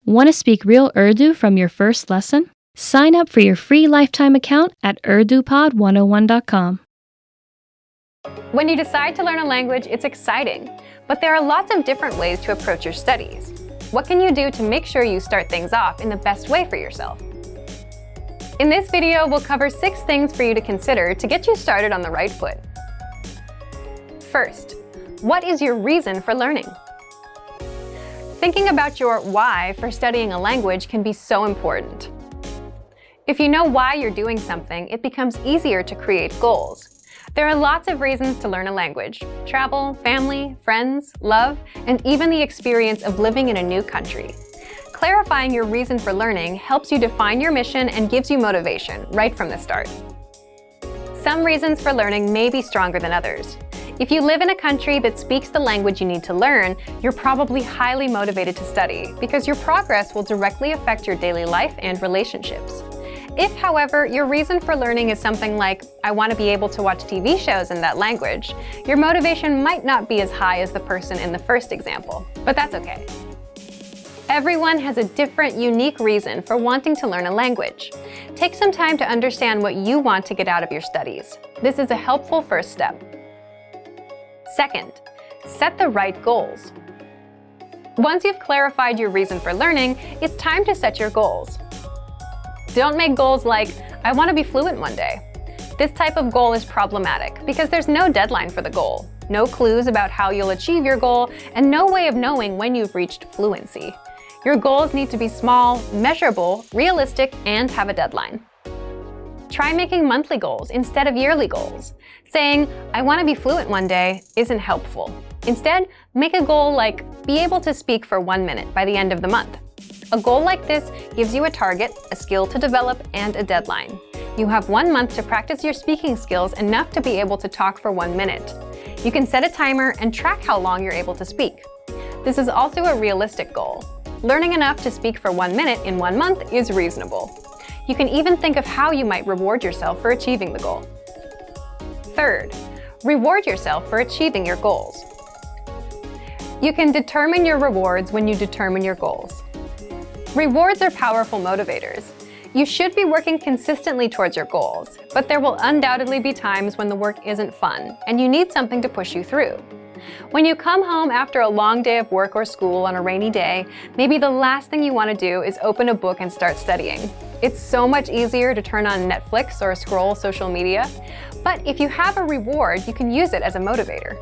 Want to speak real Urdu from your first lesson? Sign up for your free lifetime account at urdupod101.com. When you decide to learn a language, it's exciting, but there are lots of different ways to approach your studies. What can you do to make sure you start things off in the best way for yourself? In this video, we'll cover 6 things for you to consider to get you started on the right foot. First, what is your reason for learning? Thinking about your why for studying a language can be so important. If you know why you're doing something, it becomes easier to create goals. There are lots of reasons to learn a language: travel, family, friends, love, and even the experience of living in a new country. Clarifying your reason for learning helps you define your mission and gives you motivation right from the start. Some reasons for learning may be stronger than others. If you live in a country that speaks the language you need to learn, you're probably highly motivated to study because your progress will directly affect your daily life and relationships. If, however, your reason for learning is something like, I want to be able to watch TV shows in that language, your motivation might not be as high as the person in the first example, but that's okay. Everyone has a different, unique reason for wanting to learn a language. Take some time to understand what you want to get out of your studies. This is a helpful first step. Second, set the right goals. Once you've clarified your reason for learning, it's time to set your goals. Don't make goals like, I want to be fluent one day. This type of goal is problematic because there's no deadline for the goal, no clues about how you'll achieve your goal, and no way of knowing when you've reached fluency. Your goals need to be small, measurable, realistic, and have a deadline. Try making monthly goals instead of yearly goals. Saying, I want to be fluent one day isn't helpful. Instead, make a goal like, be able to speak for 1 minute by the end of the month. A goal like this gives you a target, a skill to develop, and a deadline. You have 1 month to practice your speaking skills enough to be able to talk for 1 minute. You can set a timer and track how long you're able to speak. This is also a realistic goal. Learning enough to speak for 1 minute in 1 month is reasonable. You can even think of how you might reward yourself for achieving the goal. Third, reward yourself for achieving your goals. You can determine your rewards when you determine your goals. Rewards are powerful motivators. You should be working consistently towards your goals, but there will undoubtedly be times when the work isn't fun and you need something to push you through. When you come home after a long day of work or school on a rainy day, maybe the last thing you want to do is open a book and start studying. It's so much easier to turn on Netflix or scroll social media, but if you have a reward, you can use it as a motivator.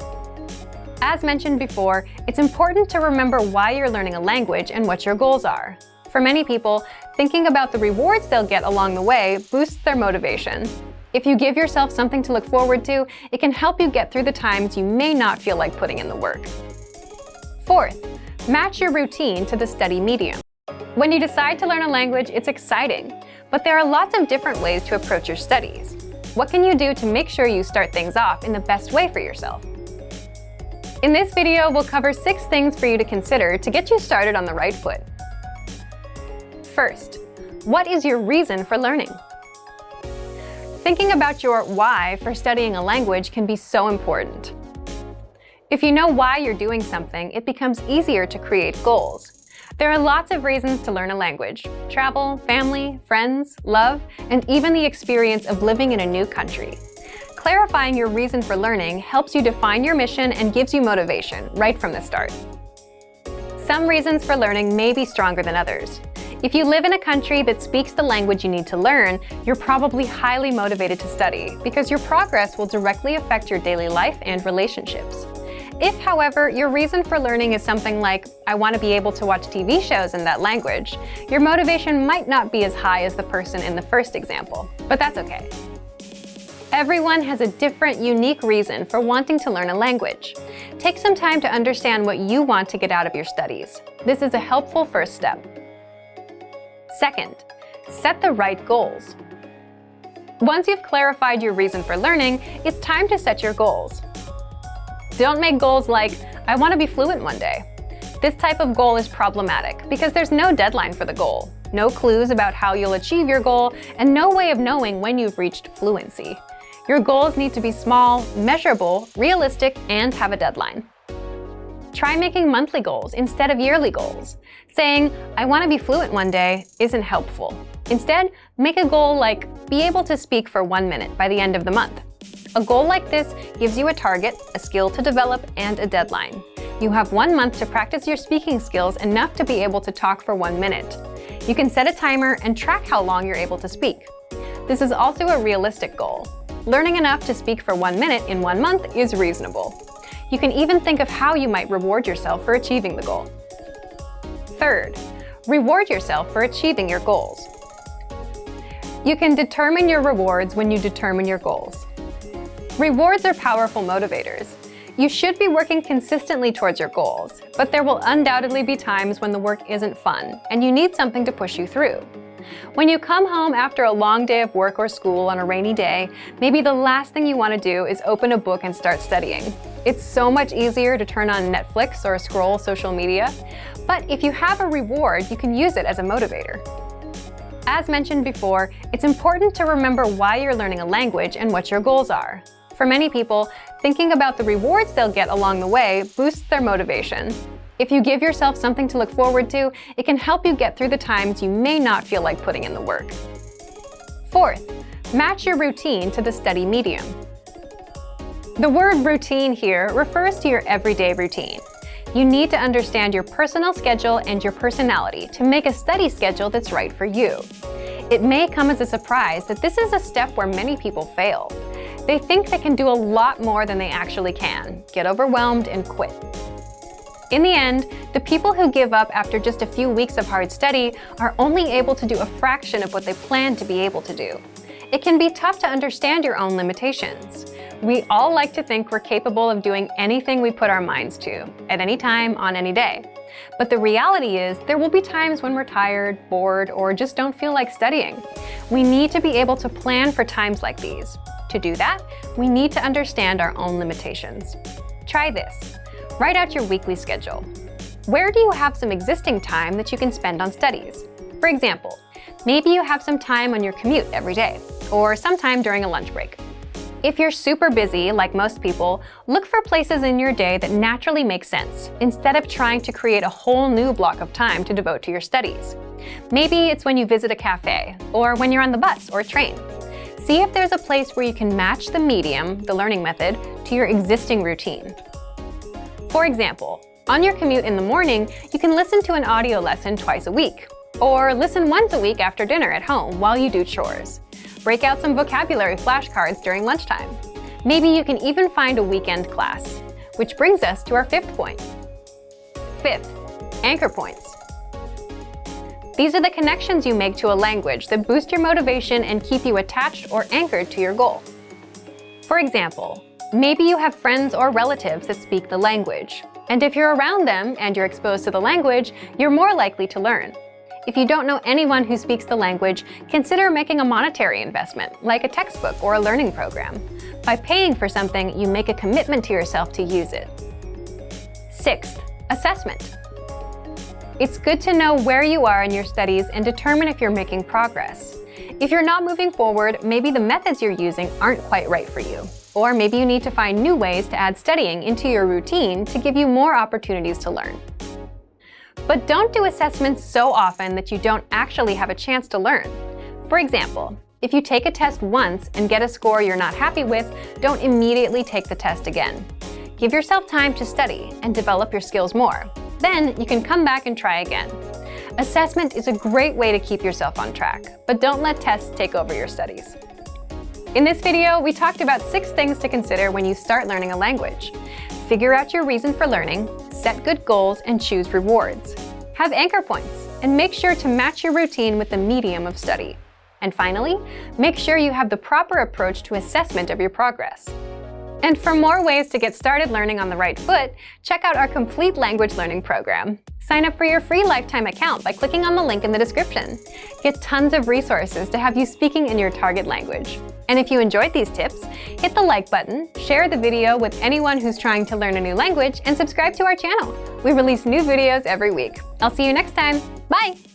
As mentioned before, it's important to remember why you're learning a language and what your goals are. For many people, thinking about the rewards they'll get along the way boosts their motivation. If you give yourself something to look forward to, it can help you get through the times you may not feel like putting in the work. Fourth, match your routine to the study medium. When you decide to learn a language, it's exciting, but there are lots of different ways to approach your studies. What can you do to make sure you start things off in the best way for yourself? In this video, we'll cover 6 things for you to consider to get you started on the right foot. First, what is your reason for learning? Thinking about your why for studying a language can be so important. If you know why you're doing something, it becomes easier to create goals. There are lots of reasons to learn a language: travel, family, friends, love, and even the experience of living in a new country. Clarifying your reason for learning helps you define your mission and gives you motivation right from the start. Some reasons for learning may be stronger than others. If you live in a country that speaks the language you need to learn, you're probably highly motivated to study because your progress will directly affect your daily life and relationships. If, however, your reason for learning is something like, I want to be able to watch TV shows in that language, your motivation might not be as high as the person in the first example, but that's okay. Everyone has a different, unique reason for wanting to learn a language. Take some time to understand what you want to get out of your studies. This is a helpful first step. Second, set the right goals. Once you've clarified your reason for learning, it's time to set your goals. Don't make goals like, I want to be fluent one day. This type of goal is problematic because there's no deadline for the goal, no clues about how you'll achieve your goal, and no way of knowing when you've reached fluency. Your goals need to be small, measurable, realistic, and have a deadline. Try making monthly goals instead of yearly goals. Saying, "I want to be fluent one day," isn't helpful. Instead, make a goal like, be able to speak for 1 minute by the end of the month. A goal like this gives you a target, a skill to develop, and a deadline. You have 1 month to practice your speaking skills enough to be able to talk for 1 minute. You can set a timer and track how long you're able to speak. This is also a realistic goal. Learning enough to speak for 1 minute in 1 month is reasonable. You can even think of how you might reward yourself for achieving the goal. Third, reward yourself for achieving your goals. You can determine your rewards when you determine your goals. Rewards are powerful motivators. You should be working consistently towards your goals, but there will undoubtedly be times when the work isn't fun and you need something to push you through. When you come home after a long day of work or school on a rainy day, maybe the last thing you want to do is open a book and start studying. It's so much easier to turn on Netflix or scroll social media, but if you have a reward, you can use it as a motivator. As mentioned before, it's important to remember why you're learning a language and what your goals are. For many people, thinking about the rewards they'll get along the way boosts their motivation. If you give yourself something to look forward to, it can help you get through the times you may not feel like putting in the work. Fourth, match your routine to the study medium. The word routine here refers to your everyday routine. You need to understand your personal schedule and your personality to make a study schedule that's right for you. It may come as a surprise that this is a step where many people fail. They think they can do a lot more than they actually can, get overwhelmed, and quit. In the end, the people who give up after just a few weeks of hard study are only able to do a fraction of what they planned to be able to do. It can be tough to understand your own limitations. We all like to think we're capable of doing anything we put our minds to, at any time, on any day. But the reality is, there will be times when we're tired, bored, or just don't feel like studying. We need to be able to plan for times like these. To do that, we need to understand our own limitations. Try this. Write out your weekly schedule. Where do you have some existing time that you can spend on studies? For example, maybe you have some time on your commute every day, or sometime during a lunch break. If you're super busy, like most people, look for places in your day that naturally make sense, instead of trying to create a whole new block of time to devote to your studies. Maybe it's when you visit a cafe, or when you're on the bus or train. See if there's a place where you can match the medium, the learning method, to your existing routine. For example, on your commute in the morning, you can listen to an audio lesson twice a week, or listen once a week after dinner at home while you do chores. Break out some vocabulary flashcards during lunchtime. Maybe you can even find a weekend class. Which brings us to our fifth point. Fifth, anchor points. These are the connections you make to a language that boost your motivation and keep you attached or anchored to your goal. For example, maybe you have friends or relatives that speak the language, and if you're around them and you're exposed to the language, you're more likely to learn. If you don't know anyone who speaks the language, consider making a monetary investment, like a textbook or a learning program. By paying for something, you make a commitment to yourself to use it. Sixth, assessment. It's good to know where you are in your studies and determine if you're making progress. If you're not moving forward, maybe the methods you're using aren't quite right for you. Or maybe you need to find new ways to add studying into your routine to give you more opportunities to learn. But don't do assessments so often that you don't actually have a chance to learn. For example, if you take a test once and get a score you're not happy with, don't immediately take the test again. Give yourself time to study and develop your skills more. Then you can come back and try again. Assessment is a great way to keep yourself on track, but don't let tests take over your studies. In this video, we talked about 6 things to consider when you start learning a language. Figure out your reason for learning, set good goals, and choose rewards. Have anchor points, and make sure to match your routine with the medium of study. And finally, make sure you have the proper approach to assessment of your progress. And for more ways to get started learning on the right foot, check out our complete language learning program. Sign up for your free lifetime account by clicking on the link in the description. Get tons of resources to have you speaking in your target language. And if you enjoyed these tips, hit the like button, share the video with anyone who's trying to learn a new language, and subscribe to our channel. We release new videos every week. I'll see you next time. Bye!